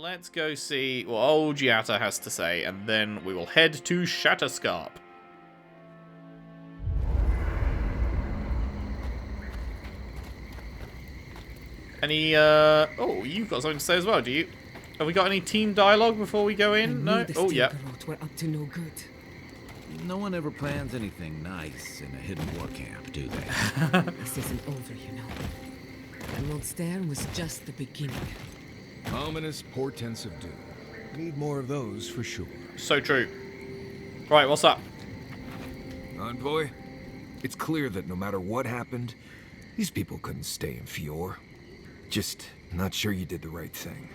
let's go see what old Giata has to say, and then we will head to Shatterscarp. Any, oh, you've got something to say as well, do you? Have we got any team dialogue before we go in? No? Oh, yeah. We're up to no good. No one ever plans anything nice in a hidden war camp, do they? This isn't over, you know. Emerald Stair was just the beginning. Ominous portents of doom. Need more of those for sure. So true. Right, what's up? Envoy, it's clear that no matter what happened, these people couldn't stay in Fior. Just not sure you did the right thing.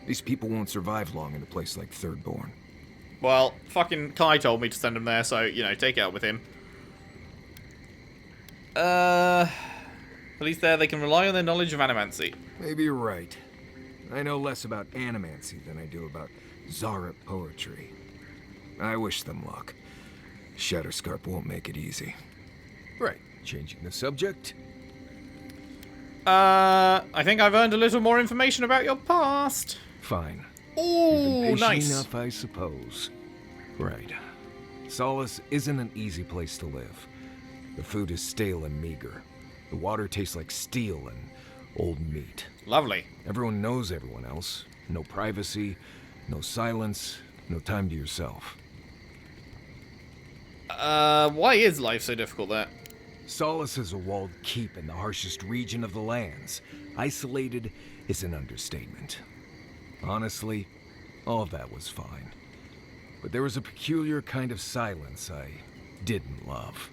These people won't survive long in a place like Thirdborn. Well, fucking Kai told me to send him there, so, you know, take it out with him. At least there they can rely on their knowledge of animancy. Maybe you're right. I know less about animancy than I do about Zaret poetry. I wish them luck. Shatterscarp won't make it easy. Right, changing the subject. I think I've earned a little more information about your past. Fine. Ooh, nice. Enough, I suppose. Right. Solace isn't an easy place to live. The food is stale and meager. The water tastes like steel and old meat. Lovely. Everyone knows everyone else. No privacy, no silence, no time to yourself. Why is life so difficult there? Solace is a walled keep in the harshest region of the lands. Isolated is an understatement. Honestly, all of that was fine. But there was a peculiar kind of silence I didn't love.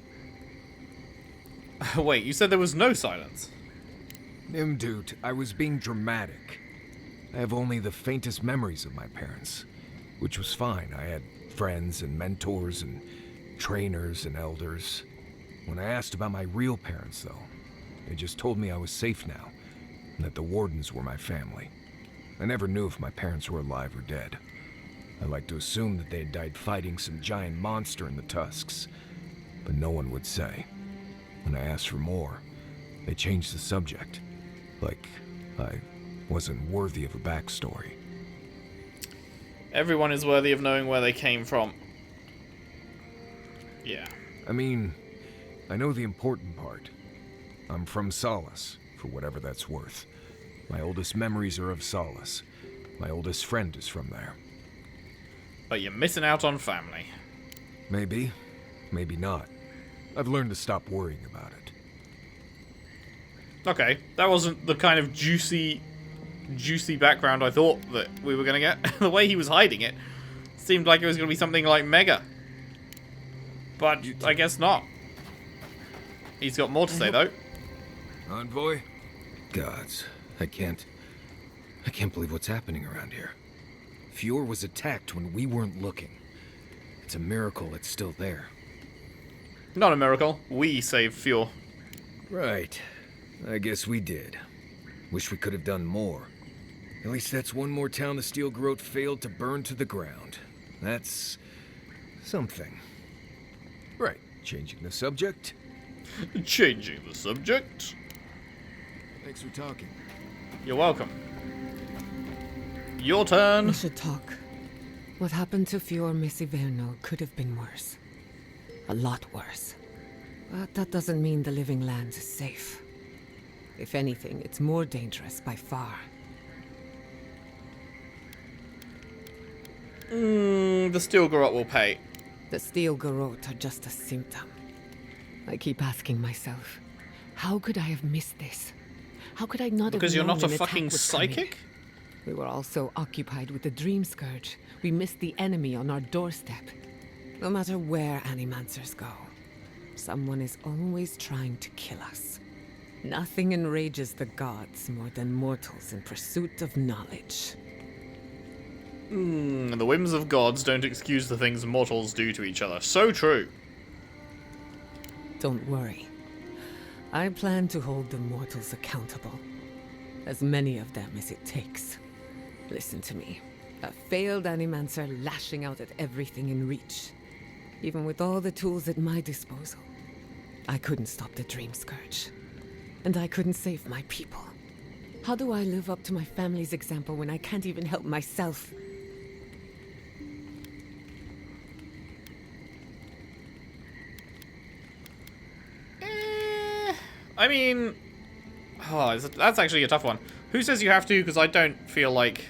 Wait, you said there was no silence? Nimdut, I was being dramatic. I have only the faintest memories of my parents, which was fine. I had friends and mentors and trainers and elders. When I asked about my real parents, though, they just told me I was safe now, and that the Wardens were my family. I never knew if my parents were alive or dead. I like to assume that they had died fighting some giant monster in the Tusks, but no one would say. When I asked for more, they changed the subject, like I wasn't worthy of a backstory. Everyone is worthy of knowing where they came from. Yeah. I mean, I know the important part. I'm from Solace, for whatever that's worth. My oldest memories are of Solace. My oldest friend is from there. But you're missing out on family. Maybe, maybe not. I've learned to stop worrying about it. Okay, that wasn't the kind of juicy background I thought that we were going to get. The way he was hiding it seemed like it was going to be something like Mega. But I guess not. He's got more to say, though. Envoy? Gods, I can't believe what's happening around here. Fior was attacked when we weren't looking. It's a miracle it's still there. Not a miracle. We saved Fjord. Right. I guess we did. Wish we could have done more. At least that's one more town the Steel Garrote failed to burn to the ground. That's something. Right. Changing the subject. Changing the subject. Thanks for talking. You're welcome. Your turn. We should talk. What happened to Fior Messiverno could have been worse. A lot worse. But that doesn't mean the living lands is safe. If anything, it's more dangerous by far. The Steel Garrote will pay. The Steel Garrote are just a symptom. I keep asking myself, how could I have missed this? How could I not Because have you're known not a an attack fucking was psychic? coming? We were all so occupied with the Dream Scourge, we missed the enemy on our doorstep. No matter where Animancers go, someone is always trying to kill us. Nothing enrages the gods more than mortals in pursuit of knowledge. The whims of gods don't excuse the things mortals do to each other. So true. Don't worry. I plan to hold the mortals accountable. As many of them as it takes. Listen to me. A failed Animancer lashing out at everything in reach. Even with all the tools at my disposal. I couldn't stop the Dream Scourge. And I couldn't save my people. How do I live up to my family's example when I can't even help myself? I mean... Oh, that's actually a tough one. Who says you have to? Because I don't feel like...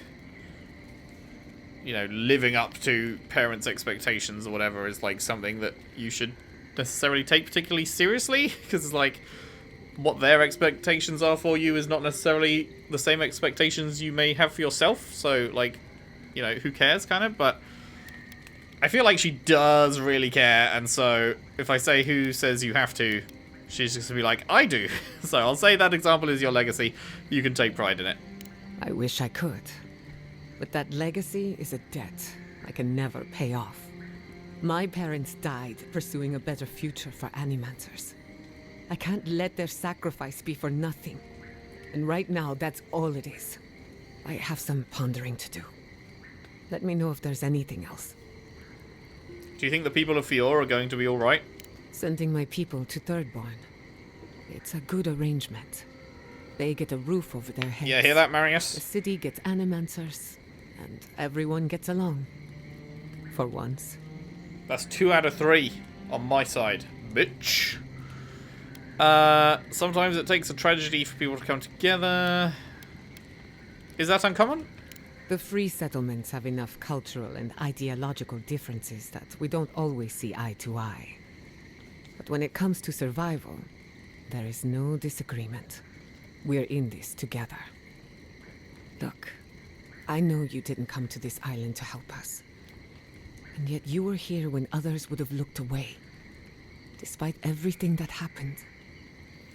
You know, living up to parents' expectations or whatever is, like, something that you should necessarily take particularly seriously. Because, like, what their expectations are for you is not necessarily the same expectations you may have for yourself. So, like, you know, who cares, kind of? But I feel like she does really care. And so, if I say who says you have to, she's just going to be like, I do. So I'll say that example is your legacy. You can take pride in it. I wish I could. But that legacy is a debt I can never pay off. My parents died pursuing a better future for Animancers. I can't let their sacrifice be for nothing. And right now, that's all it is. I have some pondering to do. Let me know if there's anything else. Do you think the people of Fiora are going to be alright? Sending my people to Thirdborn. It's a good arrangement. They get a roof over their heads. Yeah, hear that, The Marius? city gets Animancers, and everyone gets along. For once. That's 2 out of 3 on my side, bitch. Sometimes it takes a tragedy for people to come together. Is that uncommon? The free settlements have enough cultural and ideological differences that we don't always see eye to eye. But when it comes to survival, there is no disagreement. We're in this together. Look, I know you didn't come to this island to help us. And yet you were here when others would have looked away. Despite everything that happened,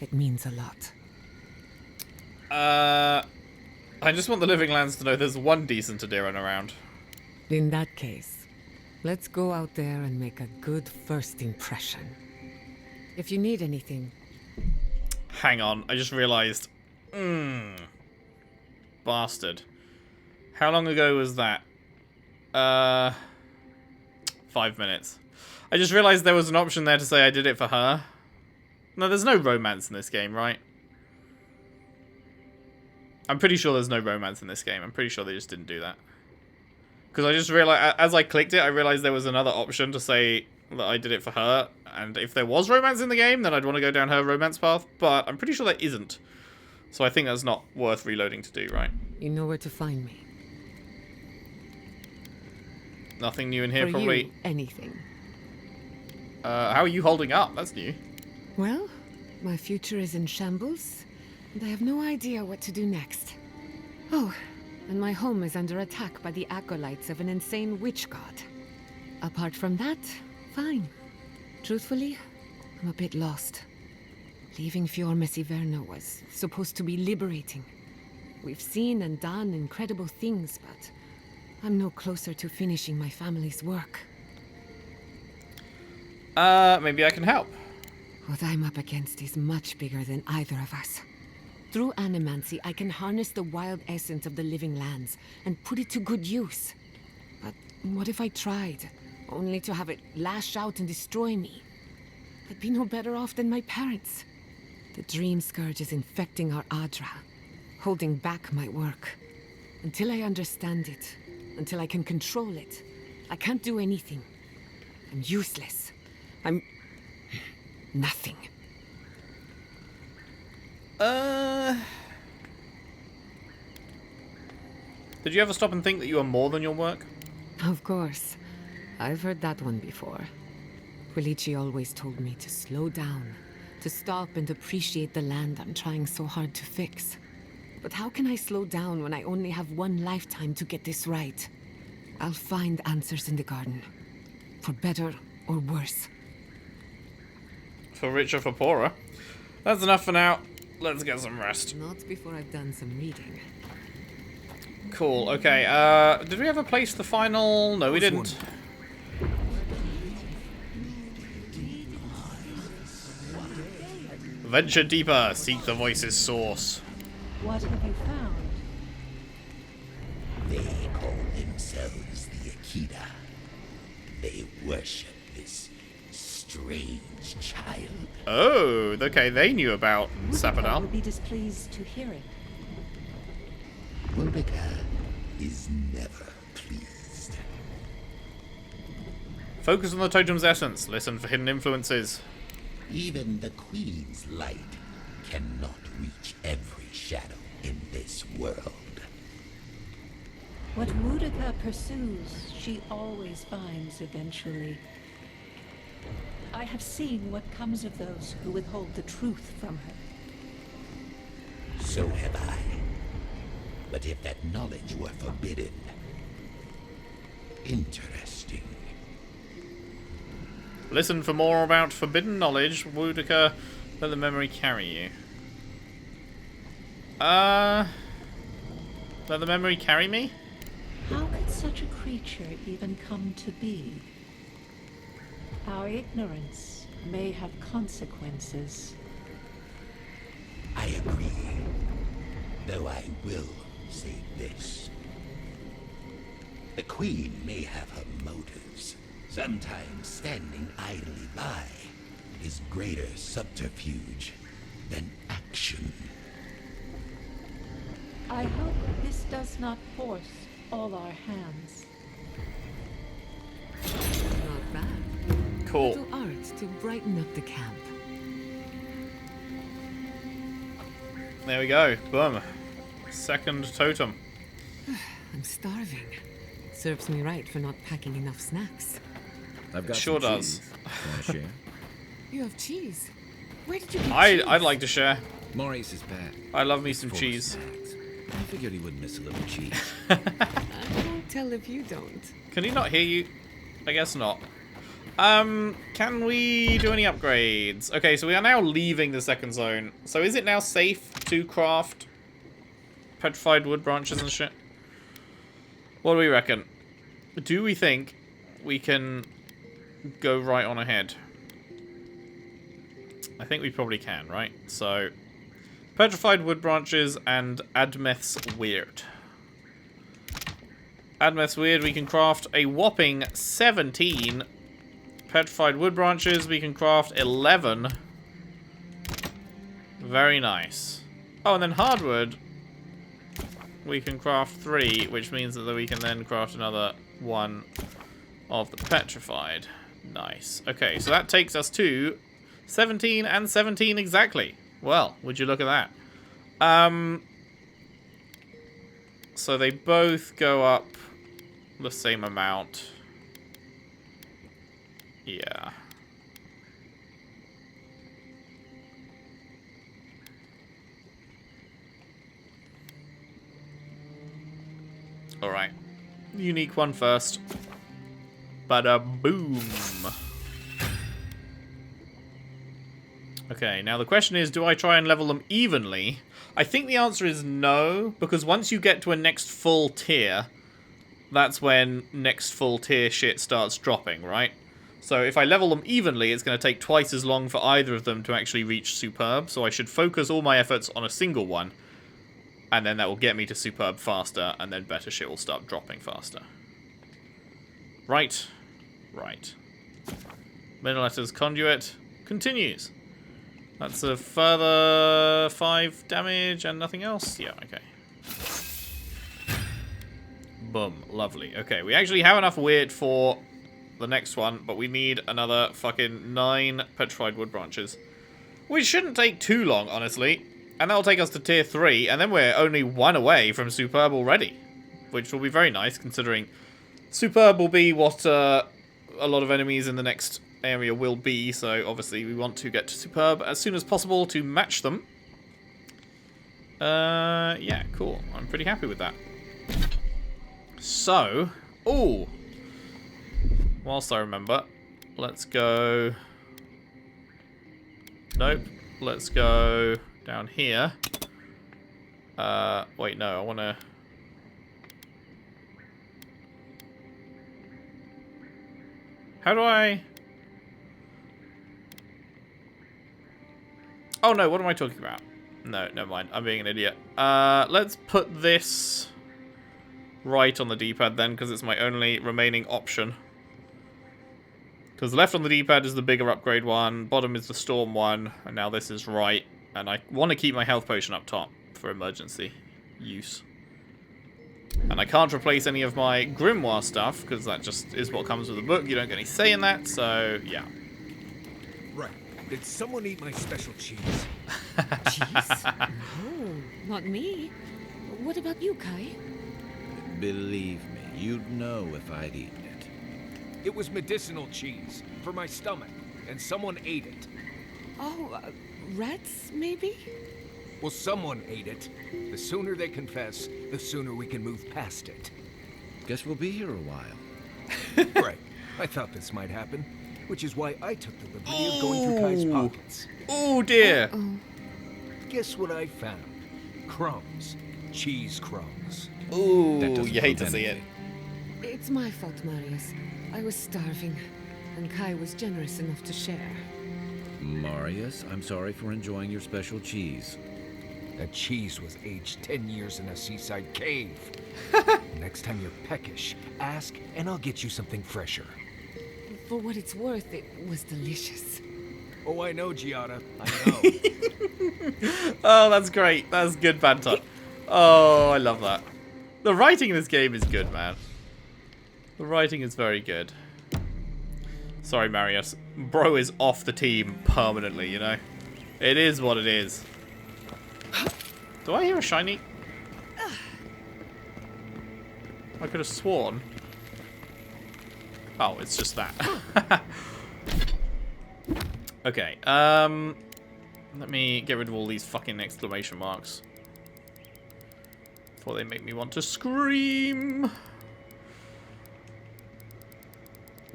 it means a lot. I just want the Living Lands to know there's one decent Adiran around. In that case, let's go out there and make a good first impression. If you need anything... Hang on, I just realised. Bastard. How long ago was that? 5 minutes. I just realised there was an option there to say I did it for her. No, there's no romance in this game, right? I'm pretty sure there's no romance in this game. I'm pretty sure they just didn't do that. Because I just realised, as I clicked it, I realised there was another option to say that I did it for her. And if there was romance in the game, then I'd want to go down her romance path. But I'm pretty sure there isn't. So I think that's not worth reloading to do, right? You know where to find me. Nothing new in here, For probably. you, anything. How are you holding up? That's new. Well, my future is in shambles, and I have no idea what to do next. Oh, and my home is under attack by the acolytes of an insane witch god. Apart from that, fine. Truthfully, I'm a bit lost. Leaving Fior Messiverno was supposed to be liberating. We've seen and done incredible things, but I'm no closer to finishing my family's work. Maybe I can help. What I'm up against is much bigger than either of us. Through animancy, I can harness the wild essence of the living lands and put it to good use. But what if I tried, only to have it lash out and destroy me? I'd be no better off than my parents. The dream scourge is infecting our Adra, holding back my work. Until I understand it, until I can control it, I can't do anything. I'm useless. I'm... nothing. Did you ever stop and think that you are more than your work? Of course. I've heard that one before. Quilici always told me to slow down, to stop and appreciate the land I'm trying so hard to fix. But how can I slow down when I only have one lifetime to get this right? I'll find answers in the garden. For better or worse. For richer, for poorer. That's enough for now. Let's get some rest. Not before I've done some reading. Cool, okay. Did we ever place the final... No, we didn't. Venture deeper. Seek the voice's source. What have you found? They call themselves the Akita. They worship this strange child. Oh, okay, they knew about I Sapadal. would be displeased to hear it. Boudica is never pleased. Focus on the totem's essence. Listen for hidden influences. Even the Queen's light cannot reach every shadow in this world. What Boudica pursues, she always finds eventually. I have seen what comes of those who withhold the truth from her. So have I. But if that knowledge were forbidden... Interesting. Listen for more about forbidden knowledge. Boudica, let the memory carry you. Let the memory carry me? How could such a creature even come to be? Our ignorance may have consequences. I agree. Though I will say this. The Queen may have her motives. Sometimes standing idly by is greater subterfuge than action. I hope this does not force all our hands. Not bad. Cool. Little art to brighten up the camp. There we go. Boom. Second totem. I'm starving. Serves me right for not packing enough snacks. I've got Sure some does. cheese. Want to share? You have cheese. Where did you get cheese? I'd like to share. Maurice is back. I love me It's some full of cheese. snacks. I figured he wouldn't miss a little cheese. I won't tell if you don't. Can he not hear you? I guess not. Can we do any upgrades? Okay, so we are now leaving the second zone. So is it now safe to craft petrified wood branches and shit? What do we reckon? Do we think we can go right on ahead? I think we probably can, right? So, petrified wood branches and Admeth's weird. Admeth's weird, we can craft a whopping 17. Petrified wood branches, we can craft 11. Very nice. Oh, and then hardwood, we can craft 3, which means that we can then craft another 1 of the petrified. Nice. Okay, so that takes us to 17 and 17 exactly. Well, would you look at that? So they both go up the same amount. Yeah. Alright. Unique one first. Bada boom. Okay, now the question is, do I try and level them evenly? I think the answer is no, because once you get to a next full tier, that's when next full tier shit starts dropping, right? So if I level them evenly, it's going to take twice as long for either of them to actually reach Superb, so I should focus all my efforts on a single one, and then that will get me to Superb faster, and then better shit will start dropping faster. Right. Right. Middle letters conduit continues. That's a further 5 damage and nothing else? Yeah, okay. Boom. Lovely. Okay, we actually have enough weird for the next one, but we need another fucking 9 petrified wood branches. Which shouldn't take too long, honestly. And that'll take us to tier 3, and then we're only 1 away from Superb already. Which will be very nice, considering Superb will be what a lot of enemies in the next area will be, so obviously we want to get to Superb as soon as possible to match them. Yeah, cool. I'm pretty happy with that. So, ooh. Whilst I remember, let's go... Nope. Let's go down here. Wait, no, I want to... How do I... Oh no, what am I talking about? No, never mind. I'm being an idiot. Let's put this right on the D-pad then, because it's my only remaining option. Because left on the D-pad is the bigger upgrade one, bottom is the storm one, and now this is right. And I want to keep my health potion up top for emergency use. And I can't replace any of my grimoire stuff, because that just is what comes with the book. You don't get any say in that, so yeah. Right. Did someone eat my special cheese? Cheese? No, not me. What about you, Kai? Believe me, you'd know if I'd eaten it. It was medicinal cheese for my stomach, and someone ate it. Oh, rats, maybe? Well, someone ate it. The sooner they confess, the sooner we can move past it. Guess we'll be here a while. Right. I thought this might happen, which is why I took the liberty of going through Kai's pockets. Oh dear. Guess what I found? Crumbs. Cheese crumbs. Ooh, That doesn't you hate to prove see it. anything. It's my fault, Marius. I was starving, and Kai was generous enough to share. Marius, I'm sorry for enjoying your special cheese. That cheese was aged 10 years in a seaside cave. Next time you're peckish, ask, and I'll get you something fresher. For what it's worth, it was delicious. Oh, I know, Giada. I know. Oh, that's great. That's good banter. Oh, I love that. The writing in this game is good, man. The writing is very good. Sorry, Marius. Bro is off the team permanently, you know? It is what it is. Do I hear a shiny? I could have sworn. Oh, it's just that. Okay, let me get rid of all these fucking exclamation marks before they make me want to scream.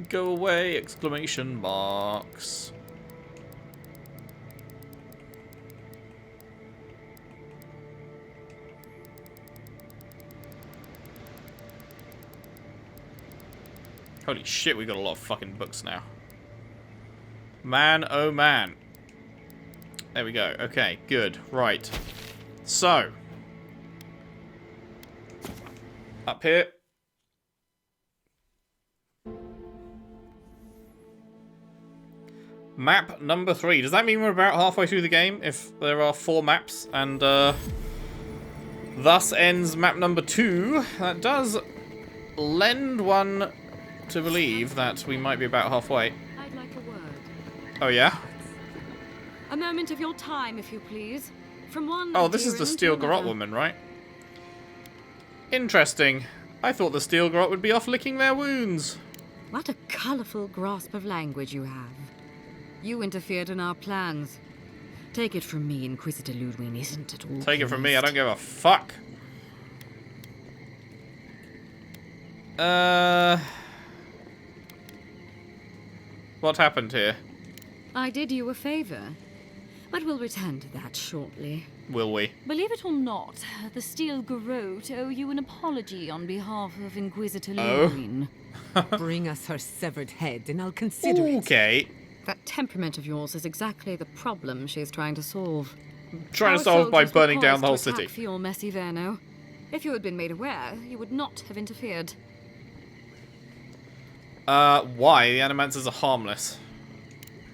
Go away, exclamation marks. Holy shit, we got a lot of fucking books now. Man, oh man. There we go. Okay, good. Right. So. Up here. Map number 3. Does that mean we're about halfway through the game? If there are 4 maps and thus ends map number 2. That does lend one to believe that we might be about halfway. I'd like a word. Oh yeah? A moment of your time, if you please. From one. Oh, this is the Kieran to steel garrote another. woman, right? Interesting. I thought the steel garrote would be off licking their wounds. What a colourful grasp of language you have. You interfered in our plans. Take it from me, Inquisitor Ludwig isn't at all Take it from me, I pleased. don't give a fuck. What happened here? I did you a favour, but we'll return to that shortly. Will we? Believe it or not, the Steel Garrote owe you an apology on behalf of Inquisitor Oh. Ludwig. Bring us her severed head, and I'll consider it. Okay. That temperament of yours is exactly the problem she's trying to solve. Trying to Our solve by soldiers were burning down the whole poised to city. attack Fior Messiverno. If you had been made aware, you would not have interfered. Why? The animancers are harmless.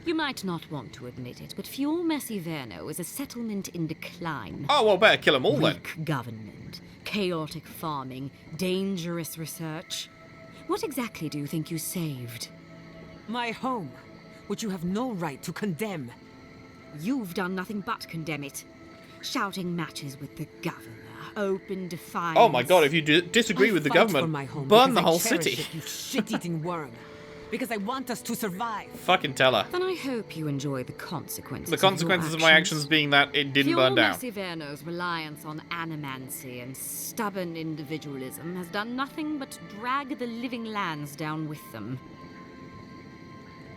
You might not want to admit it, but Fior Messiverno is a settlement in decline. Oh, well, better kill them all then. Weak government, chaotic farming, dangerous research. What exactly do you think you saved? My home, which you have no right to condemn. You've done nothing but condemn it. Shouting matches with the governor, open defiance. Oh my god, if you disagree I with the fight for government, my home burn because the I whole cherish city. it, you shit-eating worm. Because I want us to survive. Fucking tell her. Then I hope you enjoy the consequences. The consequences of my actions being that it didn't burn down. Messiverno's reliance on animancy and stubborn individualism has done nothing but drag the living lands down with them.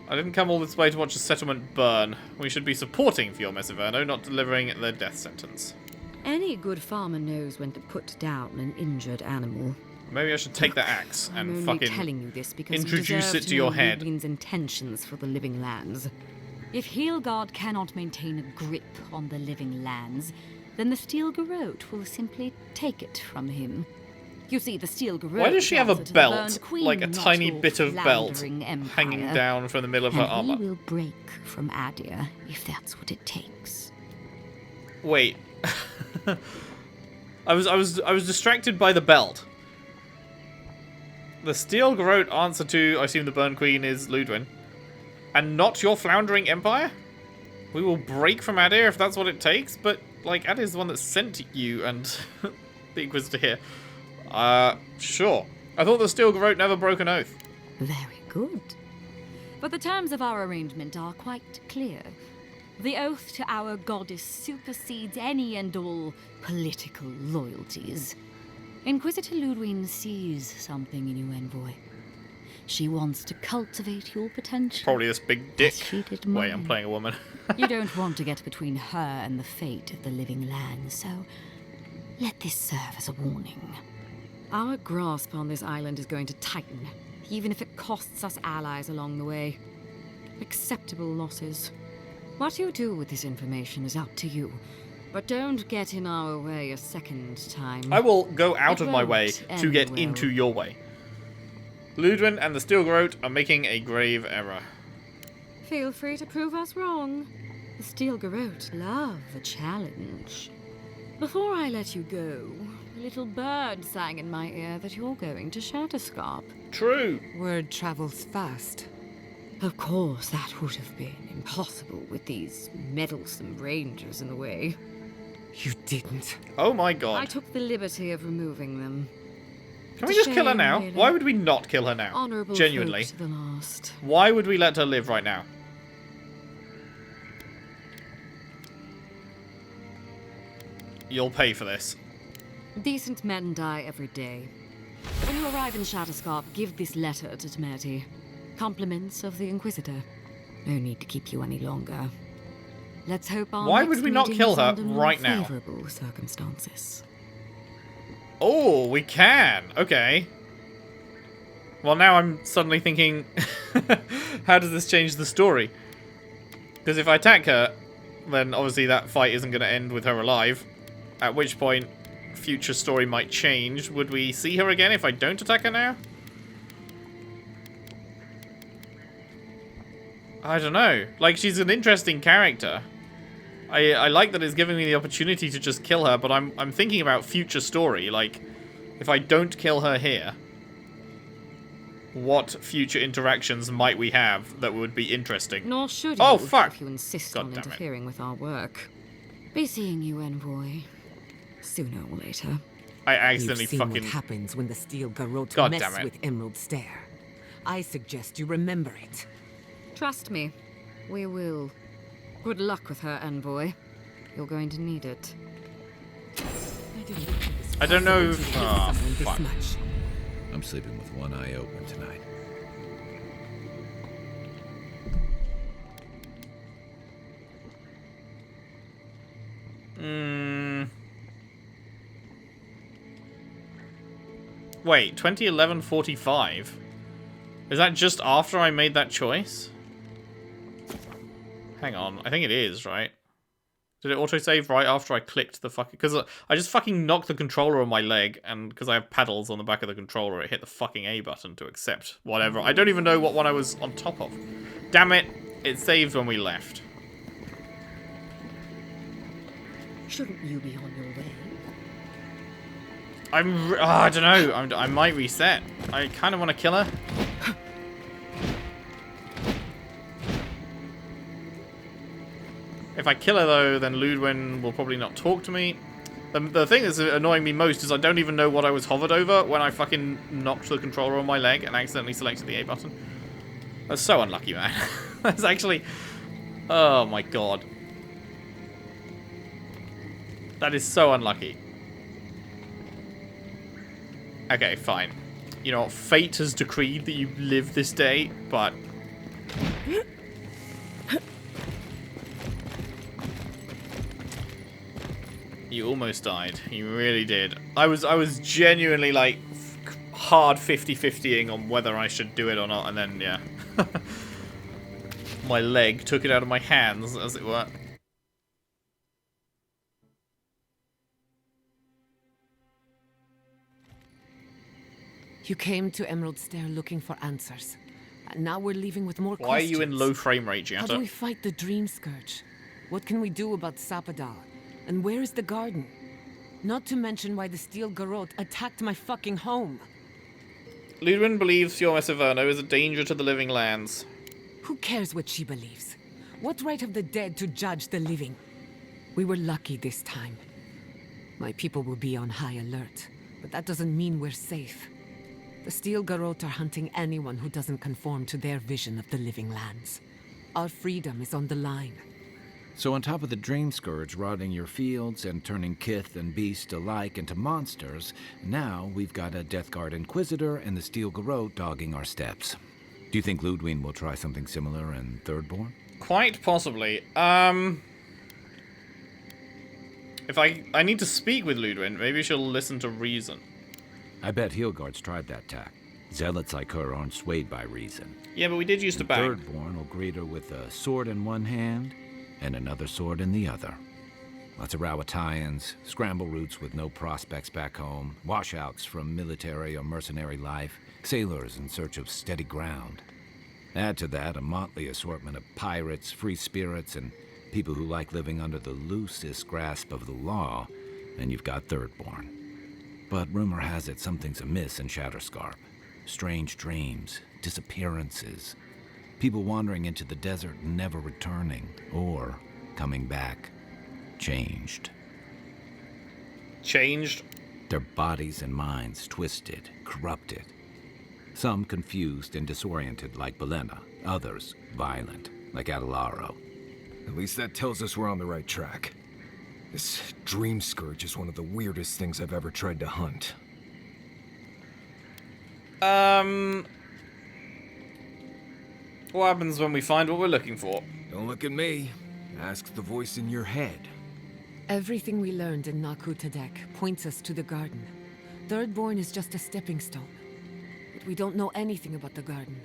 I didn't come all this way to watch a settlement burn. We should be supporting Fior Messiverno, not delivering the death sentence. Any good farmer knows when to put down an injured animal. Maybe I should take the axe I'm and only fucking telling you this because introduce you deserve it to your know head. Ludwig's intentions for the living lands. If Heelgard cannot maintain a grip on the living lands, then the Steel Garrote will simply take it from him. You see, the Steel Garrote. Why does she have a answer to the belt, burned queen, like a not tiny your bit of belt, floundering empire. hanging down from the middle of her And he armor? will break from Adia if that's what it takes. Wait. I was distracted by the belt. The Steel Garrote answer to, I assume the Burn Queen is Ludwin. And not your floundering empire? We will break from Adir if that's what it takes, but, like, Adir is the one that sent you and the Inquisitor here. Sure. I thought the Steel Garrote never broke an oath. Very good. But the terms of our arrangement are quite clear. The oath to our goddess supersedes any and all political loyalties. Inquisitor Ludwin sees something in you, Envoy. She wants to cultivate your potential. Probably this big dick. as she did Wait, mine. I'm playing a woman. You don't want to get between her and the fate of the living land, so let this serve as a warning. Our grasp on this island is going to tighten, even if it costs us allies along the way. Acceptable losses. What you do with this information is up to you, but don't get in our way a second time. I will go out It of my way won't to end get well. into your way. Ludwin and the Steel Garrote are making a grave error. Feel free to prove us wrong. The Steel Garrote love a challenge. Before I let you go, a little bird sang in my ear that you're going to Shatterscarp. True. Word travels fast. Of course, that would have been impossible with these meddlesome rangers in the way. You didn't. Oh my I god. took the liberty of removing them. Can we It's a just kill her shame, now? really. Why would we not kill her now? Honorable Genuinely. folk to the last. Why would we let her live right now? You'll pay for this. Decent men die every day. When you arrive in Shatterscarp, give this letter to Tmerti. Compliments of the Inquisitor. No need to keep you any longer. Let's hope our Why next would we not meeting kill is her under more right now? favorable circumstances. Oh, we can. Okay. Well, now I'm suddenly thinking, how does this change the story? Because if I attack her, then obviously that fight isn't going to end with her alive. At which point, future story might change. Would we see her again if I don't attack her now? I don't know. Like, she's an interesting character. I like that it's giving me the opportunity to just kill her, but I'm thinking about future story. Like, if I don't kill her here, what future interactions might we have that would be interesting? Nor should you Oh, fuck. if you insist God on damn it. interfering with our work. Be seeing you, Envoy. Sooner or later. I You've accidentally seen fucking... what happens when the Steel Garrote God mess damn it. with Emerald Stair. I suggest you remember it. Trust me, we will. Good luck with her, Envoy. You're going to need it. I don't know Possible to if- hate ah, someone this fuck. much. I'm sleeping with one eye open tonight. Wait, 2011-45? Is that just after I made that choice? Hang on, I think it is, right? Did it autosave right after I clicked the fucking... Because I just fucking knocked the controller on my leg, and because I have paddles on the back of the controller, it hit the fucking A button to accept whatever. I don't even know what one I was on top of. Damn it, it saved when we left. Shouldn't you be on your way? I don't know. I might reset. I kind of want to kill her. If I kill her, though, then Ludwin will probably not talk to me. The thing that's annoying me most is I don't even know what I was hovered over when I fucking knocked the controller on my leg and accidentally selected the A button. That's so unlucky, man. That's actually... Oh, my God. That is so unlucky. Okay, fine. You know what? Fate has decreed that you live this day, but... You almost died. You really did. I was genuinely, like, hard 50-50ing on whether I should do it or not, and then, yeah. My leg took it out of my hands, as it were. You came to Emerald Stair looking for answers. And now we're leaving with more Why are questions. you in low frame rate, How do we Giatta? fight the Dream Scourge? What can we do about Sapadal? And where is the garden? Not to mention why the Steel Garrote attacked my fucking home. Ludwin believes Fiora Severno is a danger to the living lands. Who cares what she believes? What right have the dead to judge the living? We were lucky this time. My people will be on high alert, but that doesn't mean we're safe. The Steel Garrote are hunting anyone who doesn't conform to their vision of the living lands. Our freedom is on the line. So on top of the Dream Scourge rotting your fields and turning kith and beast alike into monsters, now we've got a Death Guard Inquisitor and the Steel Garrote dogging our steps. Do you think Ludwin will try something similar in Thirdborn? Quite possibly. If I need to speak with Ludwin, maybe she'll listen to reason. I bet Heelguard's tried that tack. Zealots like her aren't swayed by reason. Yeah, but we did used to bang. Thirdborn will greet her with a sword in one hand and another sword in the other. Lots of Rawatayans, scramble routes with no prospects back home, washouts from military or mercenary life, sailors in search of steady ground. Add to that a motley assortment of pirates, free spirits, and people who like living under the loosest grasp of the law, and you've got Thirdborn. But rumor has it something's amiss in Shatterscarp. Strange dreams, disappearances, people wandering into the desert and never returning, or coming back changed. Changed? Their bodies and minds twisted, corrupted. Some confused and disoriented like Belena, others violent like Adelaro. At least that tells us we're on the right track. This Dream Scourge is one of the weirdest things I've ever tried to hunt. What happens when we find what we're looking for? Don't look at me. Ask the voice in your head. Everything we learned in Naku Tadek points us to the garden. Thirdborn is just a stepping stone. But we don't know anything about the garden.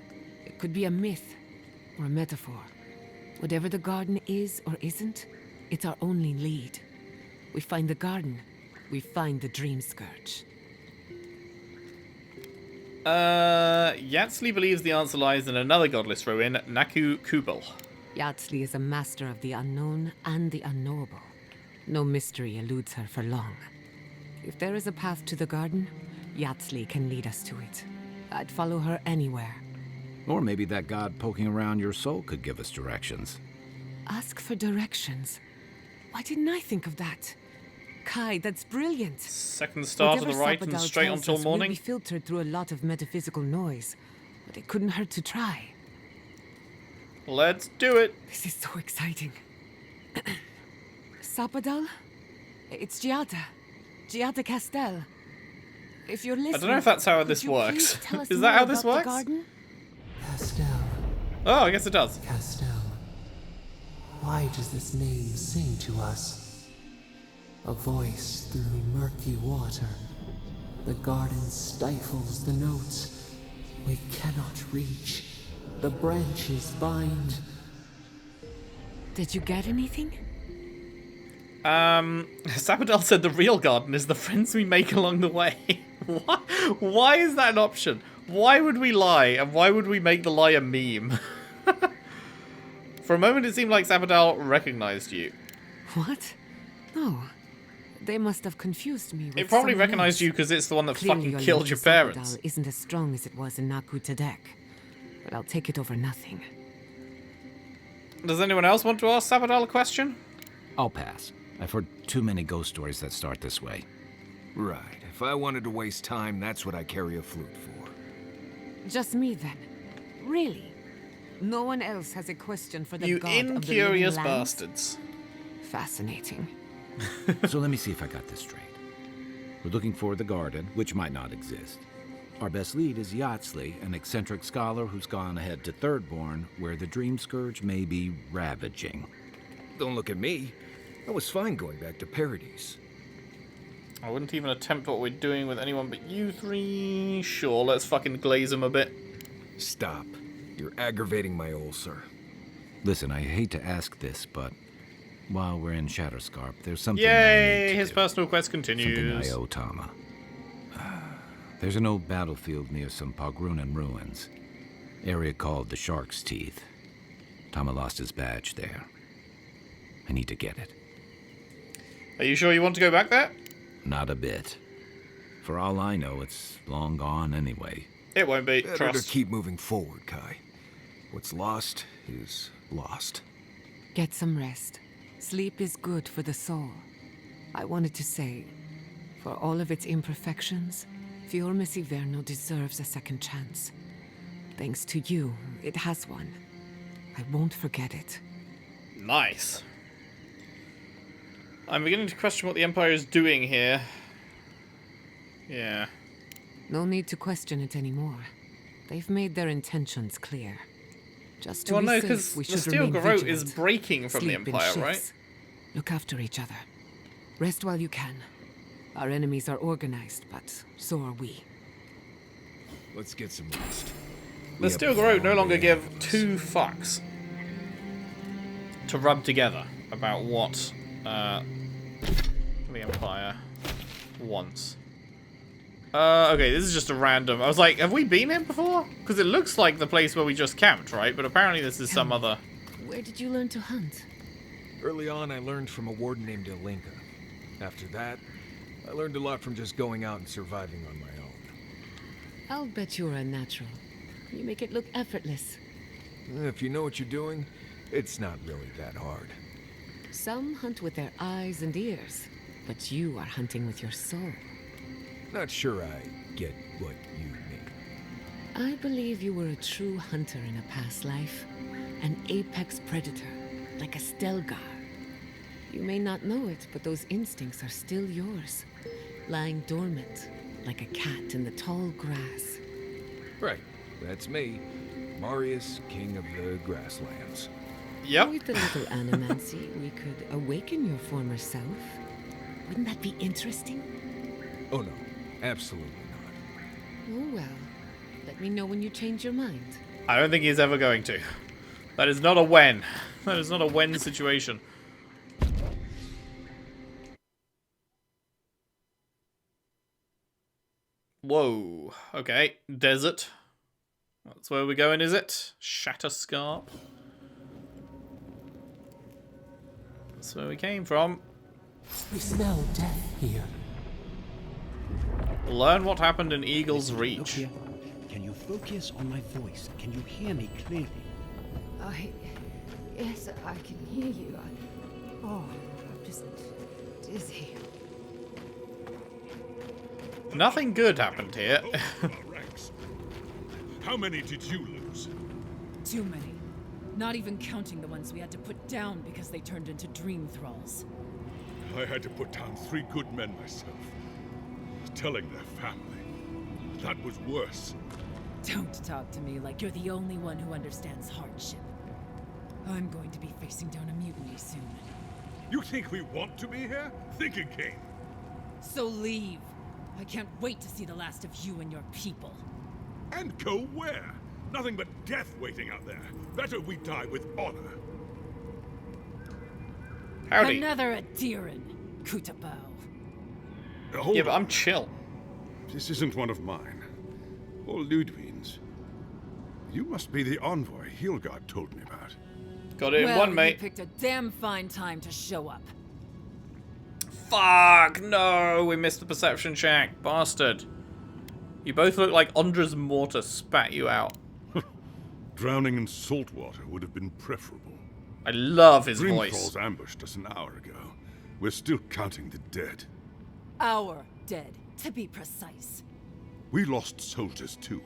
It could be a myth or a metaphor. Whatever the garden is or isn't, it's our only lead. We find the garden, we find the Dream Scourge. Yatsli believes the answer lies in another godless ruin, Naku Kubal. Yatsli is a master of the unknown and the unknowable. No mystery eludes her for long. If there is a path to the garden, Yatsli can lead us to it. I'd follow her anywhere. Or maybe that god poking around your soul could give us directions. Ask for directions. Why didn't I think of that? Kai, that's brilliant. Second star to the Whatever right and Sabadal straight tells until us morning. Will be filtered through a lot of metaphysical noise, but it couldn't hurt to try. Let's do it. This is so exciting. Sapadal? It's Giada. Giada Castel. If you're listening, I don't know if that's how could this you works. please tell us Is that more how this about the works? garden? Castel, Oh, I guess it does. Castel. Why does this name sing to us? A voice through murky water. The garden stifles the notes. We cannot reach. The branches bind. Did you get anything? Sabadell said the real garden is the friends we make along the way. What? Why is that an option? Why would we lie, and why would we make the lie a meme? For a moment, it seemed like Sabadell recognized you. What? No. They must have confused me with It probably someone recognized else. you because it's the one that Clearly fucking your killed link your to parents. Sabadal isn't as strong as it was in Naku Tadek. But I'll take it over nothing. Does anyone else want to ask Sabadell a question? I'll pass. I've heard too many ghost stories that start this way. Right. If I wanted to waste time, that's what I carry a flute for. Just me then. Really? No one else has a question for the You god of the living incurious lands? bastards. Fascinating. So let me see if I got this straight. We're looking for the garden, which might not exist. Our best lead is Yatsli, an eccentric scholar who's gone ahead to Thirdborn, where the Dream Scourge may be ravaging. Don't look at me. I was fine going back to Paradise. I wouldn't even attempt what we're doing with anyone but you three. Sure, let's fucking glaze them a bit. Stop. You're aggravating my ulcer. Listen, I hate to ask this, but while we're in Shatterscarp, there's something I Yay! need to His do. personal quest Something continues. I owe Tama. There's an old battlefield near some Pogrunan ruins. Area called the Shark's Teeth. Tama lost his badge there. I need to get it. Are you sure you want to go back there? Not a bit. For all I know, it's long gone anyway. It won't be. Better Trust. to keep moving forward, Kai. What's lost is lost. Get some rest. Sleep is good for the soul. I wanted to say, for all of its imperfections, Fiormis Iverno deserves a second chance. Thanks to you, it has one. I won't forget it. Nice. I'm beginning to question what the Empire is doing here. Yeah. No need to question it anymore. They've made their intentions clear. Just to Well, be no, safe, because we the should Steel remain Garrote vigilant. is breaking from the Sleep in Empire, right? shifts. Look after each other. Rest while you can. Our enemies are organized, but so are we. Let's get some rest. The Steel Garrote no longer give two fucks to rub together about what the Empire wants. Okay, this is just a random... I was like, have we been here before? Because it looks like the place where we just camped, right? But apparently this is some other... Where did you learn to hunt? Early on, I learned from a warden named Ilinka. After that, I learned a lot from just going out and surviving on my own. I'll bet you're a natural. You make it look effortless. If you know what you're doing, it's not really that hard. Some hunt with their eyes and ears, but you are hunting with your soul. Not sure I get what you mean. I believe you were a true hunter in a past life. An apex predator, like a Stelgar. You may not know it, but those instincts are still yours. Lying dormant, like a cat in the tall grass. Right, that's me. Marius, king of the grasslands. Yep. With a little animancy, we could awaken your former self. Wouldn't that be interesting? Oh no, absolutely not. Oh well. Let me know when you change your mind. I don't think he's ever going to. That is not a when. That is not a when situation. Whoa. Okay. Desert. That's where we're going, is it? Shatterscarp. That's where we came from. We smell death here. Learn what happened in Eagle's Look Reach. here. Can you focus on my voice? Can you hear me clearly? Yes, I can hear you. I'm just dizzy. Nothing good happened here. Rex. How many did you lose? Too many. Not even counting the ones we had to put down because they turned into dream thralls. I had to put down 3 good men myself. Telling their family. That was worse. Don't talk to me like you're the only one who understands hardship. I'm going to be facing down a mutiny soon. You think we want to be here? Think again. So leave. I can't wait to see the last of you and your people. And go where? Nothing but death waiting out there. Better we die with honor. Howdy. Another Adiran, Kutabao. Yeah, but I'm chill. This isn't one of mine. Or Ludwine's. You must be the envoy Hilgard told me about. Got it in one, mate. You picked a damn fine time to show up. Fuck, no, we missed the perception check. Bastard. You both look like Andra's mortar spat you out. Drowning in salt water would have been preferable. I love his Dream voice. Thralls ambushed us an hour ago. We're still counting the dead. Our dead, to be precise. We lost soldiers too,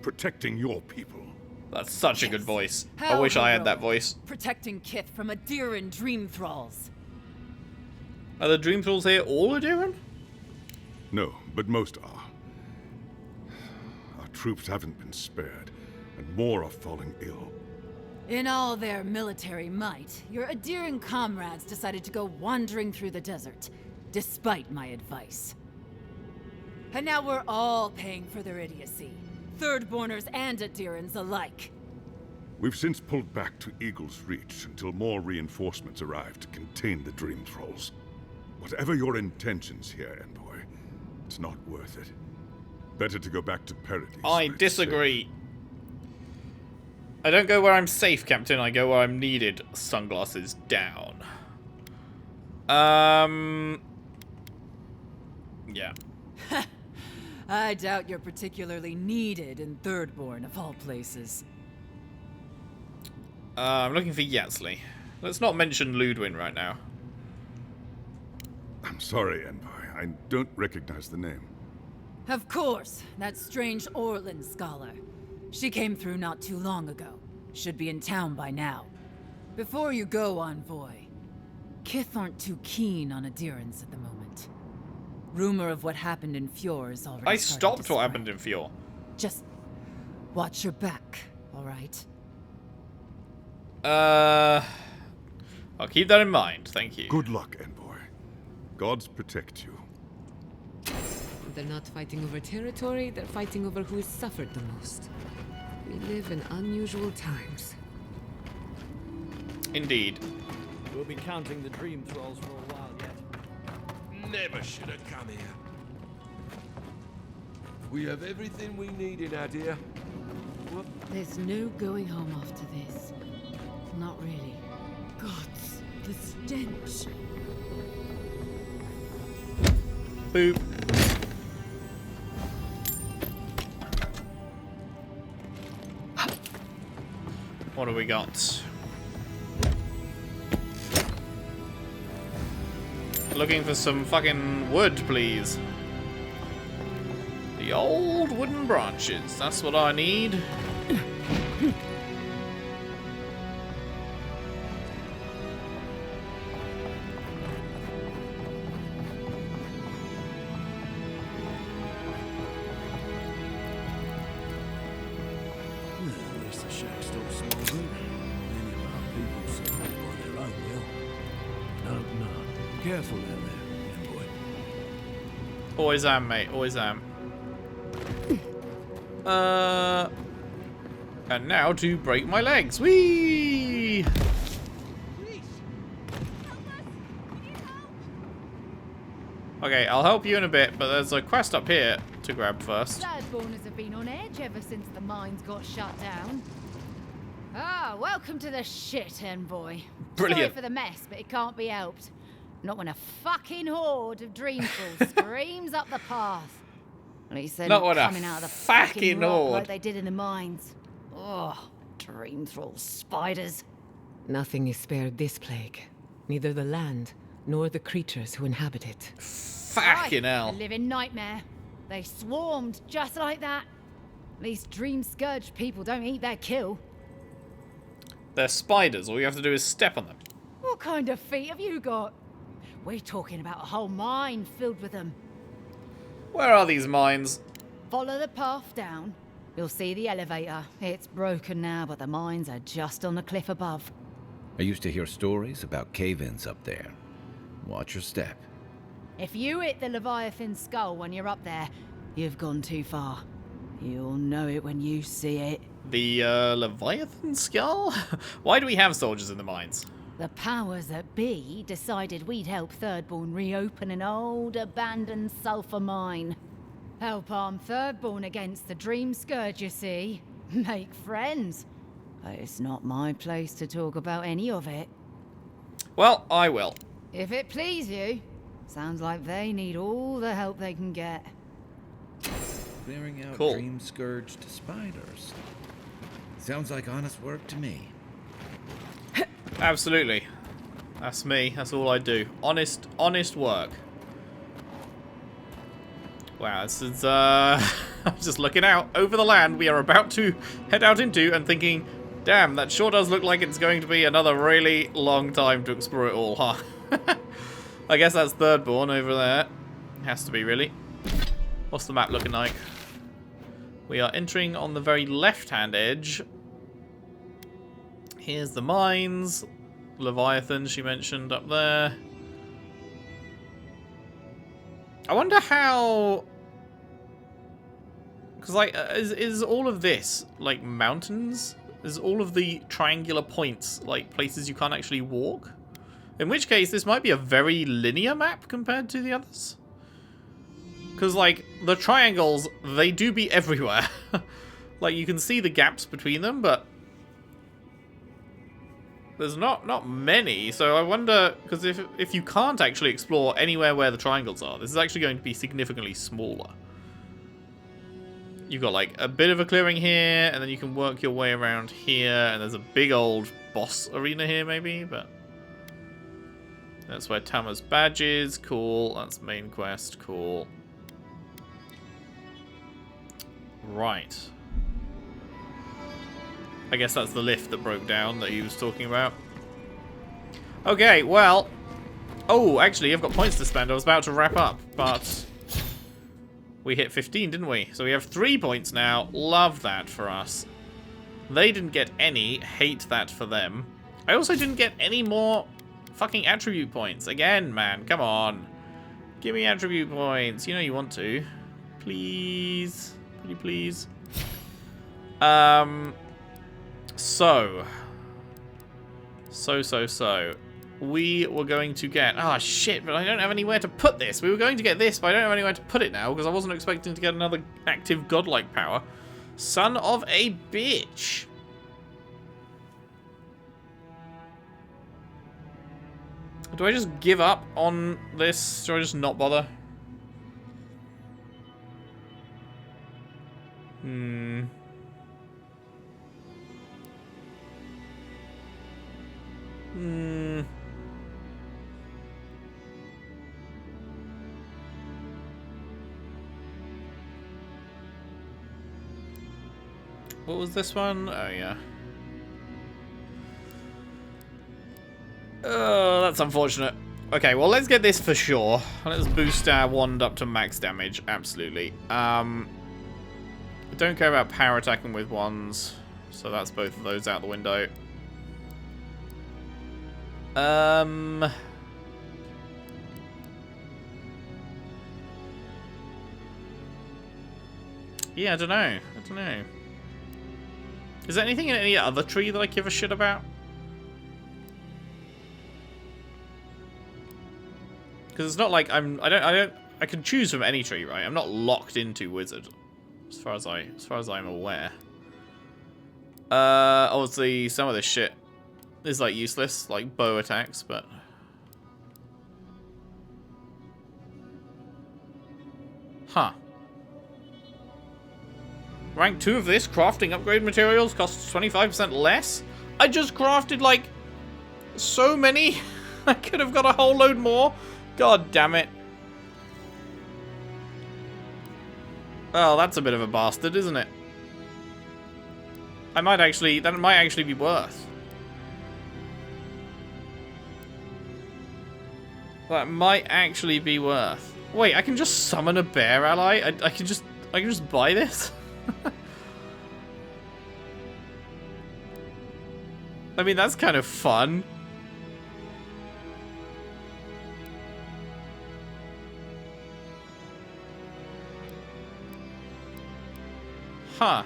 protecting your people. That's such a good voice. I How wish I had heroic. that voice. Protecting Kith from Adiran dream thralls. Are the Dream Thralls here all Adiran? No, but most are. Our troops haven't been spared, and more are falling ill. In all their military might, your Adiran comrades decided to go wandering through the desert, despite my advice. And now we're all paying for their idiocy. Thirdborners and Adirans alike. We've since pulled back to Eagle's Reach until more reinforcements arrive to contain the Dream Thralls. Whatever your intentions here, Envoy, it's not worth it. Better to go back to Paradise. I disagree. I don't go where I'm safe, Captain. I go where I'm needed. Sunglasses down. Yeah. I doubt you're particularly needed in Thirdborn, of all places. I'm looking for Yatzley. Let's not mention Ludwin right now. I'm sorry, Envoy. I don't recognize the name. Of course, that strange Orlin scholar. She came through not too long ago. Should be in town by now. Before you go, Envoy, Kith aren't too keen on adherence at the moment. Rumor of what happened in Fjord is already I starting stopped to what spread. happened in Fjord. Just watch your back, all right? I'll keep that in mind, thank you. Good luck, Envoy. Gods protect you. They're not fighting over territory, they're fighting over who has suffered the most. We live in unusual times. Indeed. We'll be counting the dream thralls for a while yet. Never should have come here. We have everything we need in Adir. What? There's no going home after this. Not really. Gods, the stench. Boop. What do we got? Looking for some fucking wood, please. The old wooden branches. That's what I need. At least the shack's still smoldering. Many of our people survive by their own will. No. Careful out there, boy. Always am, mate. Always am. And now to break my legs. Whee! Okay, I'll help you in a bit, but there's a quest up here to grab first. Thirdborners have been on edge ever since the mines got shut down. Ah, welcome to the shit, Envoy. Brilliant. Sorry for the mess, but it can't be helped. Not when a fucking horde of dreamfalls screams up the path. At least they're Not not when a coming out of the fucking fucking rock horde. like they did in the mines. Oh, dreamthrall spiders. Nothing is spared this plague. Neither the land, nor the creatures who inhabit it. Fucking hell. A living nightmare. They swarmed just like that. These dream scourge people don't eat their kill. They're spiders. All you have to do is step on them. What kind of feet have you got? We're talking about a whole mine filled with them. Where are these mines? Follow the path down. You'll see the elevator. It's broken now, but the mines are just on the cliff above. I used to hear stories about cave-ins up there. Watch your step. If you hit the Leviathan skull when you're up there, you've gone too far. You'll know it when you see it. The Leviathan skull? Why do we have soldiers in the mines? The powers that be decided we'd help Thirdborn reopen an old, abandoned sulfur mine. Help arm Thirdborn against the Dream Scourge, you see. Make friends. But it's not my place to talk about any of it. Well, I will. If it please you, sounds like they need all the help they can get. Clearing out Cool. dream-scourged spiders. Sounds like honest work to me. Absolutely. That's me. That's all I do. Honest work. Wow, this is, I'm just looking out over the land we are about to head out into and thinking, damn, that sure does look like it's going to be another really long time to explore it all, huh? I guess that's Thirdborn over there. Has to be, really. What's the map looking like? We are entering on the very left-hand edge. Here's the mines. Leviathan, she mentioned, up there. I wonder how... Because, like, is all of this, like, mountains? Is all of the triangular points, like, places you can't actually walk? In which case, this might be a very linear map compared to the others. Because, like, the triangles, they do be everywhere. Like, you can see the gaps between them, but... There's not many, so I wonder... Because if you can't actually explore anywhere where the triangles are, this is actually going to be significantly smaller. you've got like a bit of a clearing here, and then you can work your way around here, and there's a big old boss arena here maybe, but that's where Tama's badge is. Cool. That's main quest. Cool. Right. I guess that's the lift that broke down that he was talking about. Okay, well. Oh, actually, I've got points to spend. I was about to wrap up, but we hit 15, didn't we? So we have 3 points now. Love that for us. They didn't get any. Hate that for them. I also didn't get any more fucking attribute points. Again, man. Come on. Give me attribute points. You know you want to. Please. Pretty please. So. We were going to get... Ah, shit, but I don't have anywhere to put this. We were going to get this, but I don't have anywhere to put it now because I wasn't expecting to get another active godlike power. Son of a bitch. Do I just give up on this? Do I just not bother? What was this one? Oh, yeah. Oh, that's unfortunate. Okay, well, let's get this for sure. Let's boost our wand up to max damage. Absolutely. I don't care about power attacking with wands, so that's both of those out the window. Yeah, I don't know. Is there anything in any other tree that I give a shit about? Because it's not like I can choose from any tree, right? I'm not locked into wizard, as far as I'm aware. Obviously some of this shit is like useless, like bow attacks, but huh. Rank 2 of this, crafting upgrade materials costs 25% less? I just crafted, like, so many. I could have got a whole load more. God damn it. Well, that's a bit of a bastard, isn't it? That might actually be worth. That might actually be worth. Wait, I can just summon a bear ally? I can just buy this? I mean, that's kind of fun. Huh.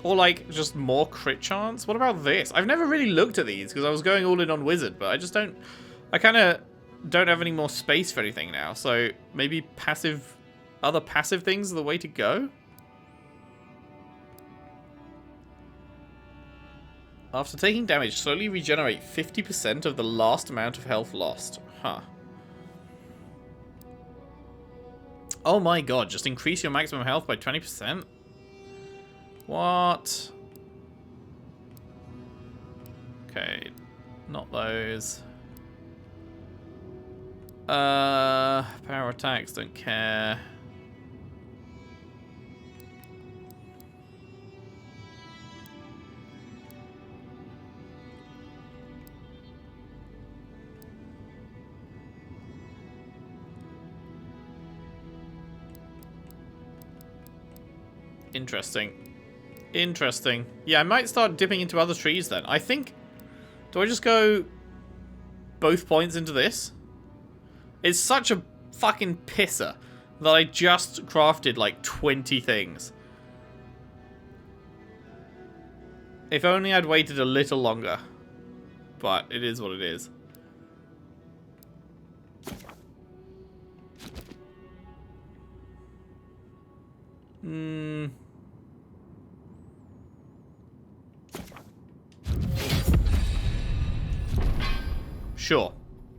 Or, like, just more crit chance? What about this? I've never really looked at these, because I was going all in on wizard, but I just don't... I kind of don't have any more space for anything now, so maybe other passive things are the way to go? After taking damage, slowly regenerate 50% of the last amount of health lost. Huh. Oh my god, just increase your maximum health by 20%? What? Okay, not those. Power attacks, don't care. Interesting. Yeah, I might start dipping into other trees then. I think... Do I just go both points into this? It's such a fucking pisser that I just crafted like 20 things. If only I'd waited a little longer. But it is what it is.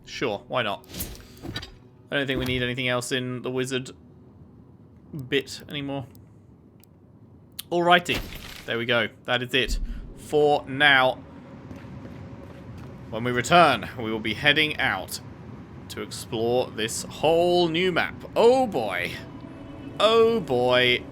Sure, why not? I don't think we need anything else in the wizard bit anymore. Alrighty. There we go. That is it for now. When we return, we will be heading out to explore this whole new map. Oh boy. Oh boy.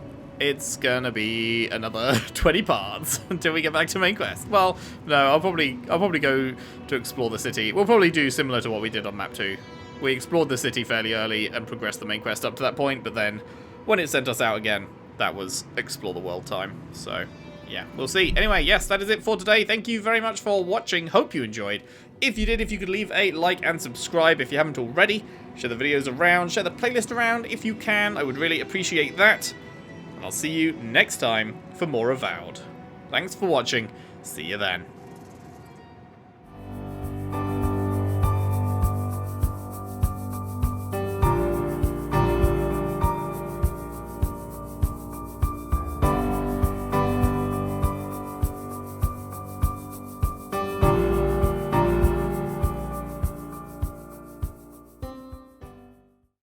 It's gonna be another 20 parts until we get back to main quest. Well, no, I'll probably go to explore the city. We'll probably do similar to what we did on map 2. We explored the city fairly early and progressed the main quest up to that point, but then when it sent us out again, that was explore the world time. So, yeah, we'll see. Anyway, yes, that is it for today. Thank you very much for watching. Hope you enjoyed. If you did, if you could leave a like and subscribe if you haven't already. Share the videos around, share the playlist around if you can. I would really appreciate that. And I'll see you next time for more Avowed. Thanks for watching. See you then.